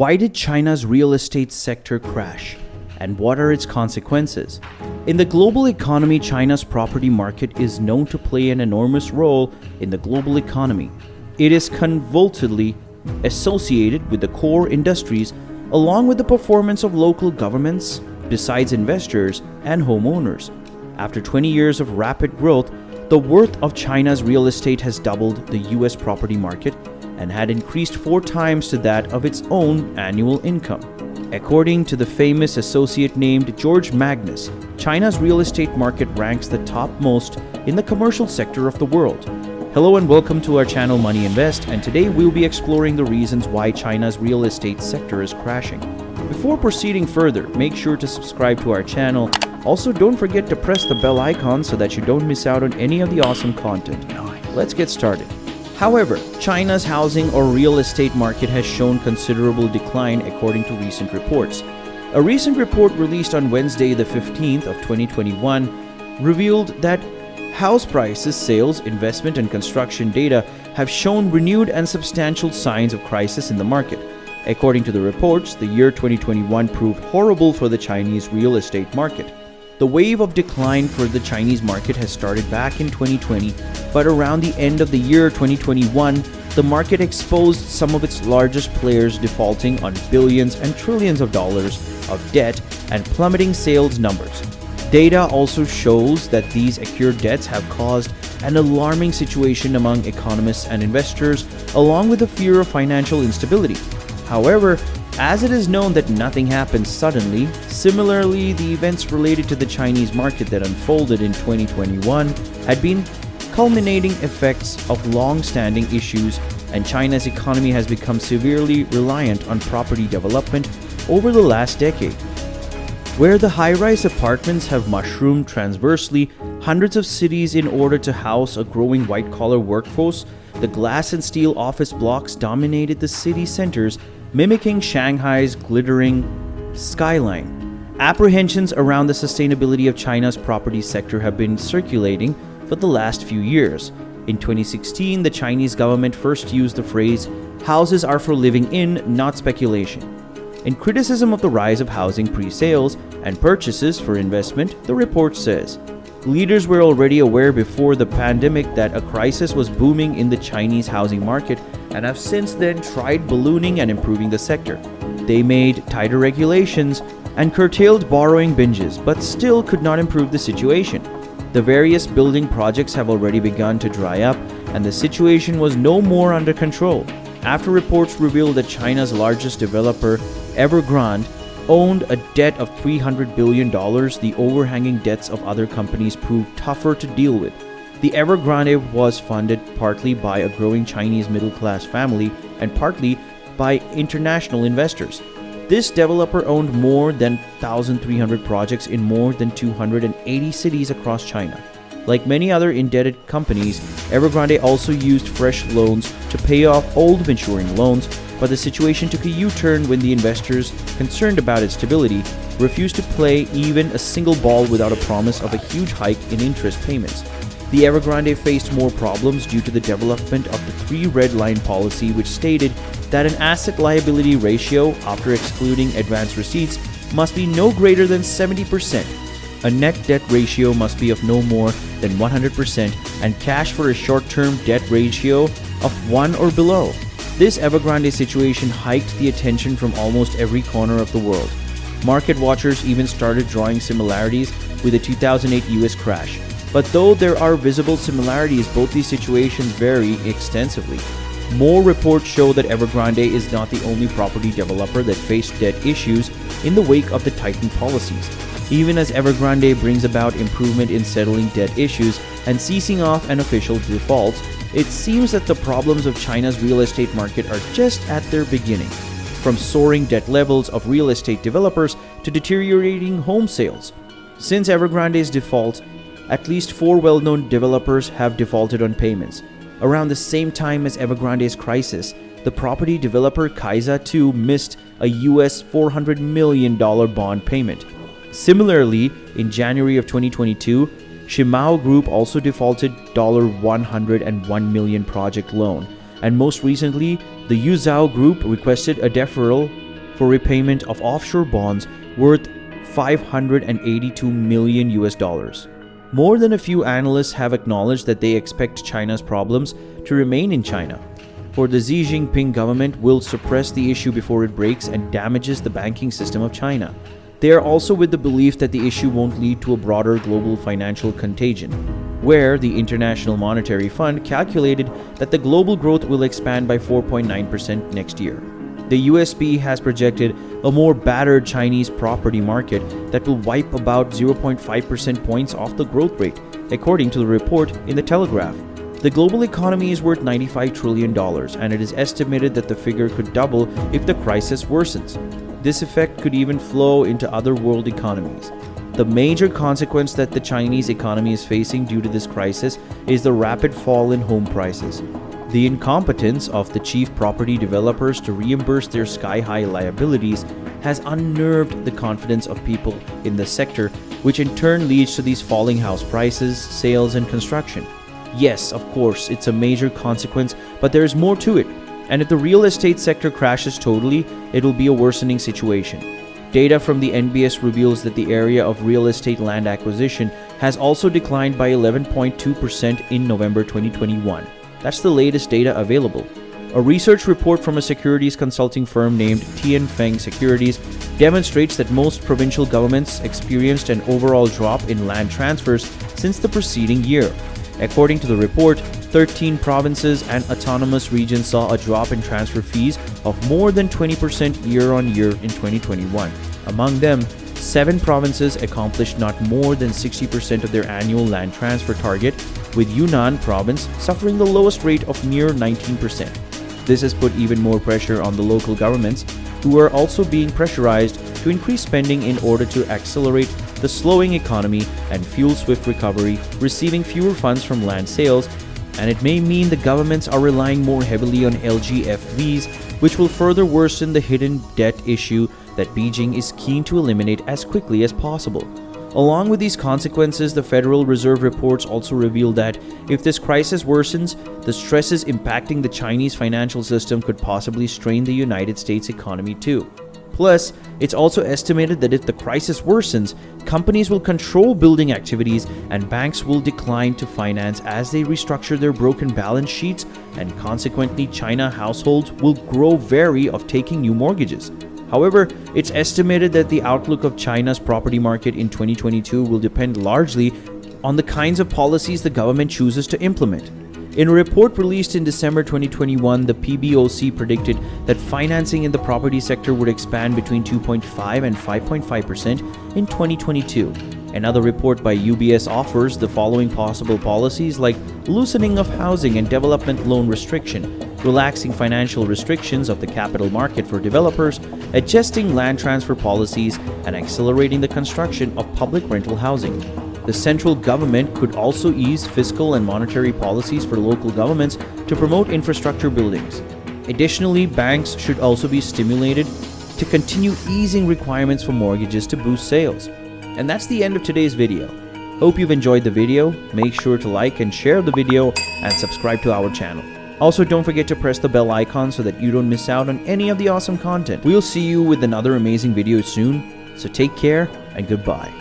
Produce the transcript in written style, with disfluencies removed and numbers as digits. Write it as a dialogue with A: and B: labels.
A: Why did China's real estate sector crash? And what are its consequences? In the global economy, China's property market is known to play an enormous role in the global economy. It is convolutedly associated with the core industries along with the performance of local governments, besides investors and homeowners. After 20 years of rapid growth, the worth of China's real estate has doubled the US property market and had increased 4 times to that of its own annual income. According to the famous associate named George Magnus, China's real estate market ranks the topmost in the commercial sector of the world. Hello and welcome to our channel Money Invest, and today we'll be exploring the reasons why China's real estate sector is crashing. Before proceeding further, make sure to subscribe to our channel. Also, don't forget to press the bell icon so that you don't miss out on any of the awesome content. Let's get started. However, China's housing or real estate market has shown considerable decline according to recent reports. A recent report released on Wednesday the 15th of 2021 revealed that house prices, sales, investment and construction data have shown renewed and substantial signs of crisis in the market. According to the reports, the year 2021 proved horrible for the Chinese real estate market. The wave of decline for the Chinese market has started back in 2020, but around the end of the year 2021, the market exposed some of its largest players defaulting on billions and trillions of dollars of debt and plummeting sales numbers. Data also shows that these accrued debts have caused an alarming situation among economists and investors, along with the fear of financial instability. However, as it is known that nothing happens suddenly, similarly, the events related to the Chinese market that unfolded in 2021 had been culminating effects of long-standing issues, and China's economy has become severely reliant on property development over the last decade. Where the high-rise apartments have mushroomed transversely hundreds of cities in order to house a growing white-collar workforce, the glass and steel office blocks dominated the city centers, mimicking Shanghai's glittering skyline. Apprehensions around the sustainability of China's property sector have been circulating for the last few years. In 2016, the Chinese government first used the phrase, "Houses are for living in, not speculation." In criticism of the rise of housing pre-sales and purchases for investment, the report says, leaders were already aware before the pandemic that a crisis was booming in the Chinese housing market and have since then tried ballooning and improving the sector. They made tighter regulations and curtailed borrowing binges, but still could not improve the situation. The various building projects have already begun to dry up, and the situation was no more under control. After reports revealed that China's largest developer, Evergrande, owned a debt of $300 billion, the overhanging debts of other companies proved tougher to deal with. The Evergrande was funded partly by a growing Chinese middle-class family and partly by international investors. This developer owned more than 1,300 projects in more than 280 cities across China. Like many other indebted companies, Evergrande also used fresh loans to pay off old maturing loans, but the situation took a U-turn when the investors, concerned about its stability, refused to play even a single ball without a promise of a huge hike in interest payments. The Evergrande faced more problems due to the development of the 3 red line policy, which stated that an asset-liability ratio, after excluding advance receipts, must be no greater than 70%. A net debt ratio must be of no more than 100%, and cash for a short-term debt ratio of 1 or below. This Evergrande situation hiked the attention from almost every corner of the world. Market watchers even started drawing similarities with the 2008 US crash. But though there are visible similarities, both these situations vary extensively. More reports show that Evergrande is not the only property developer that faced debt issues in the wake of the tightened policies. Even as Evergrande brings about improvement in settling debt issues and ceasing off unofficial defaults, it seems that the problems of China's real estate market are just at their beginning. From soaring debt levels of real estate developers to deteriorating home sales. Since Evergrande's default, at least 4 well-known developers have defaulted on payments. Around the same time as Evergrande's crisis, the property developer Kaiza too missed a US $400 million bond payment. Similarly, in January of 2022, Shimao Group also defaulted $101 million project loan, and most recently, the Yuzhou Group requested a deferral for repayment of offshore bonds worth $582 million. More than a few analysts have acknowledged that they expect China's problems to remain in China, for the Xi Jinping government will suppress the issue before it breaks and damages the banking system of China. They are also with the belief that the issue won't lead to a broader global financial contagion, where the International Monetary Fund calculated that the global growth will expand by 4.9% next year. The USP has projected a more battered Chinese property market that will wipe about 0.5% points off the growth rate, according to the report in The Telegraph. The global economy is worth $95 trillion, and it is estimated that the figure could double if the crisis worsens. This effect could even flow into other world economies. The major consequence that the Chinese economy is facing due to this crisis is the rapid fall in home prices. The incompetence of the chief property developers to reimburse their sky-high liabilities has unnerved the confidence of people in the sector, which in turn leads to these falling house prices, sales, and construction. Yes, of course, it's a major consequence, but there is more to it. And if the real estate sector crashes totally, it will be a worsening situation. Data from the NBS reveals that the area of real estate land acquisition has also declined by 11.2% in November 2021. That's the latest data available. A research report from a securities consulting firm named Tianfeng Securities demonstrates that most provincial governments experienced an overall drop in land transfers since the preceding year. According to the report, 13 provinces and autonomous regions saw a drop in transfer fees of more than 20% year-on-year in 2021. Among them, 7 provinces accomplished not more than 60% of their annual land transfer target, with Yunnan province suffering the lowest rate of near 19%. This has put even more pressure on the local governments, who are also being pressurized to increase spending in order to accelerate the slowing economy and fuel swift recovery, receiving fewer funds from land sales, and it may mean the governments are relying more heavily on LGFVs, which will further worsen the hidden debt issue that Beijing is keen to eliminate as quickly as possible. Along with these consequences, the Federal Reserve reports also reveal that if this crisis worsens, the stresses impacting the Chinese financial system could possibly strain the United States economy too. Plus, it's also estimated that if the crisis worsens, companies will control building activities and banks will decline to finance as they restructure their broken balance sheets, and consequently China households will grow wary of taking new mortgages. However, it's estimated that the outlook of China's property market in 2022 will depend largely on the kinds of policies the government chooses to implement. In a report released in December 2021, the PBOC predicted that financing in the property sector would expand between 2.5 and 5.5% in 2022. Another report by UBS offers the following possible policies, like loosening of housing and development loan restriction, relaxing financial restrictions of the capital market for developers, adjusting land transfer policies, and accelerating the construction of public rental housing. The central government could also ease fiscal and monetary policies for local governments to promote infrastructure buildings. Additionally, banks should also be stimulated to continue easing requirements for mortgages to boost sales. And that's the end of today's video. Hope you've enjoyed the video. Make sure to like and share the video and subscribe to our channel. Also, don't forget to press the bell icon so that you don't miss out on any of the awesome content. We'll see you with another amazing video soon. So take care and goodbye.